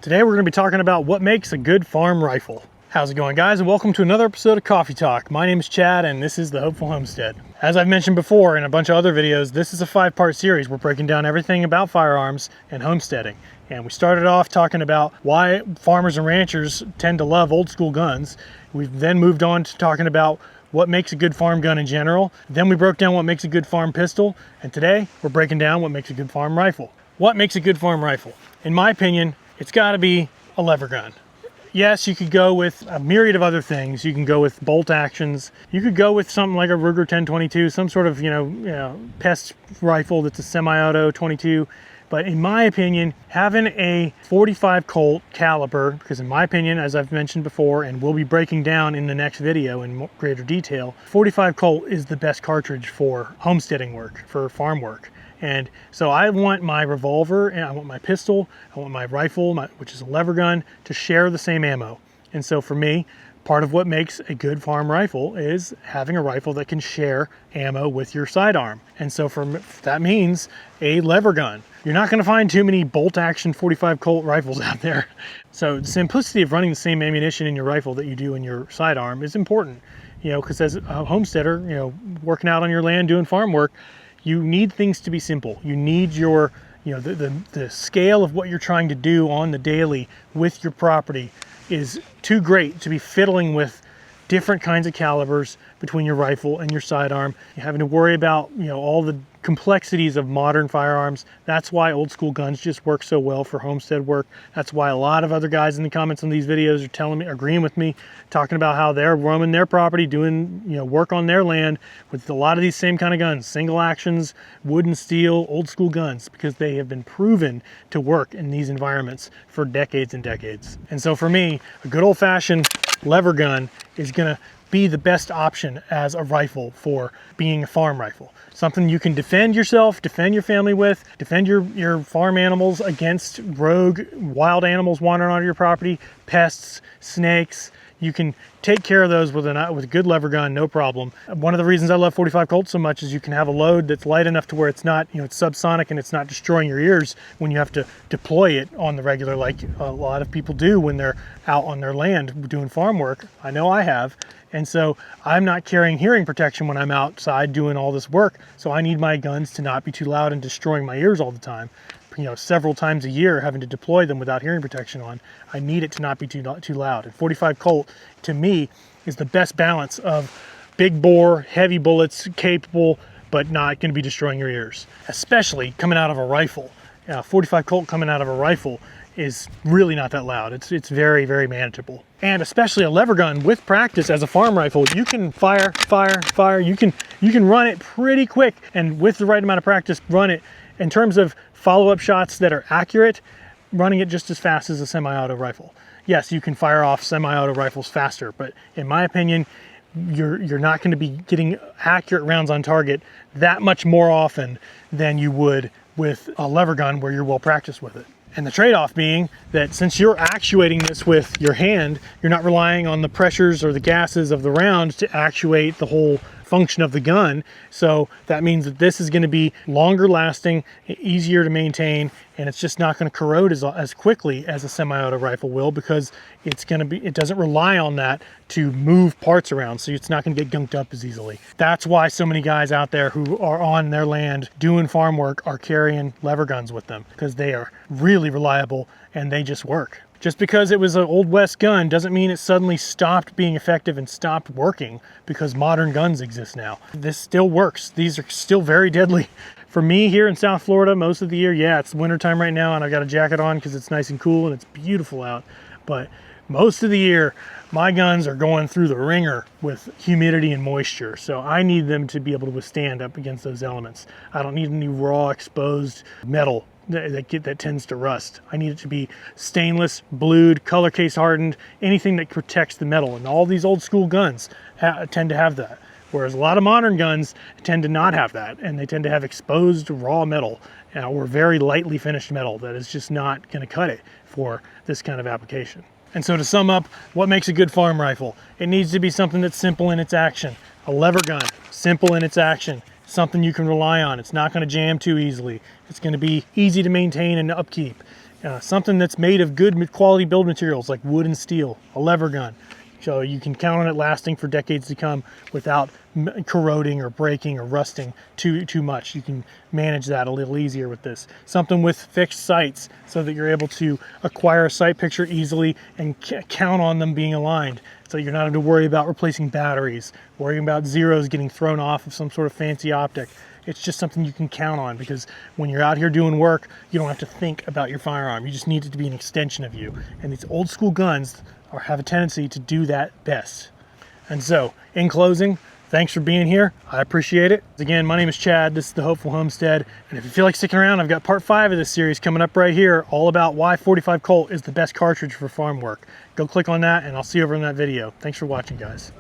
Today we're going to be talking about what makes a good farm rifle. How's it going, guys, and welcome to another episode of Coffee Talk. My name is Chad and this is the Hopeful Homestead. As I've mentioned before in a bunch of other videos, this is a 5-part series. We're breaking down everything about firearms and homesteading. And we started off talking about why farmers and ranchers tend to love old school guns. We've then moved on to talking about what makes a good farm gun in general. Then we broke down what makes a good farm pistol. And today we're breaking down what makes a good farm rifle. What makes a good farm rifle? In my opinion, it's got to be a lever gun. Yes, you could go with a myriad of other things. You can go with bolt actions. You could go with something like a Ruger 1022, some sort of, pest rifle that's a semi-auto 22. But in my opinion, having a 45 Colt caliber, because in my opinion, as I've mentioned before, and we'll be breaking down in the next video in greater detail, 45 Colt is the best cartridge for homesteading work, for farm work. And so I want my revolver and I want my pistol, I want my rifle, which is a lever gun, to share the same ammo. And so for me, part of what makes a good farm rifle is having a rifle that can share ammo with your sidearm. And so that means a lever gun. You're not going to find too many bolt action 45 Colt rifles out there. So the simplicity of running the same ammunition in your rifle that you do in your sidearm is important. Because as a homesteader, working out on your land, doing farm work, you need things to be simple. You need your, the scale of what you're trying to do on the daily with your property is too great to be fiddling with different kinds of calibers between your rifle and your sidearm. You're having to worry about, all the complexities of modern firearms. That's why old school guns just work so well for homestead work. That's why a lot of other guys in the comments on these videos are telling me, agreeing with me, talking about how they're roaming their property, doing, work on their land with a lot of these same kind of guns, single actions, wood and steel, old school guns, because they have been proven to work in these environments for decades and decades. And so for me, a good old fashioned lever gun is gonna be the best option as a rifle for being a farm rifle. Something you can defend yourself, defend your family with, defend your farm animals against rogue wild animals wandering onto your property, pests, snakes. You can take care of those with a good lever gun, no problem. One of the reasons I love 45 Colt so much is you can have a load that's light enough to where it's not, it's subsonic and it's not destroying your ears when you have to deploy it on the regular, like a lot of people do when they're out on their land doing farm work. I know I have. And so I'm not carrying hearing protection when I'm outside doing all this work. So I need my guns to not be too loud and destroying my ears all the time. Several times a year having to deploy them without hearing protection on. I need it to not be too loud. And 45 Colt, to me, is the best balance of big bore, heavy bullets, capable, but not going to be destroying your ears. Especially coming out of a rifle. 45 Colt coming out of a rifle is really not that loud. It's very, very manageable. And especially a lever gun with practice as a farm rifle, you can fire. You can run it pretty quick, and with the right amount of practice, run it in terms of follow-up shots that are accurate, running it just as fast as a semi-auto rifle. Yes, you can fire off semi-auto rifles faster, but in my opinion, you're not going to be getting accurate rounds on target that much more often than you would with a lever gun where you're well practiced with it. And the trade-off being that since you're actuating this with your hand, you're not relying on the pressures or the gases of the round to actuate the whole function of the gun. So that means that this is going to be longer lasting, easier to maintain, and it's just not going to corrode as quickly as a semi-auto rifle will, because it doesn't rely on that to move parts around, so it's not going to get gunked up as easily. That's why so many guys out there who are on their land doing farm work are carrying lever guns with them, because they are really reliable and they just work. Just because it was an Old West gun doesn't mean it suddenly stopped being effective and stopped working because modern guns exist now. This still works. These are still very deadly. For me here in South Florida, most of the year, yeah, it's wintertime right now and I've got a jacket on because it's nice and cool and it's beautiful out. But most of the year, my guns are going through the ringer with humidity and moisture. So I need them to be able to withstand up against those elements. I don't need any raw exposed metal that tends to rust. I need it to be stainless, blued, color case hardened, anything that protects the metal. And all these old school guns tend to have that. Whereas a lot of modern guns tend to not have that, and they tend to have exposed raw metal or very lightly finished metal that is just not going to cut it for this kind of application. And so to sum up, what makes a good farm rifle? It needs to be something that's simple in its action. A lever gun, simple in its action. Something you can rely on. It's not going to jam too easily. It's going to be easy to maintain and upkeep. something that's made of good quality build materials like wood and steel, a lever gun. So you can count on it lasting for decades to come without corroding or breaking or rusting too much. You can manage that a little easier with this. Something with fixed sights so that you're able to acquire a sight picture easily and count on them being aligned. So you're not having to worry about replacing batteries, worrying about zeros getting thrown off of some sort of fancy optic. It's just something you can count on, because when you're out here doing work, you don't have to think about your firearm. You just need it to be an extension of you. And these old school guns have a tendency to do that best. And so, in closing, thanks for being here. I appreciate it. Again, my name is Chad. This is the Hopeful Homestead. And if you feel like sticking around, I've got part 5 of this series coming up right here, all about why 45 Colt is the best cartridge for farm work. Go click on that, and I'll see you over in that video. Thanks for watching, guys.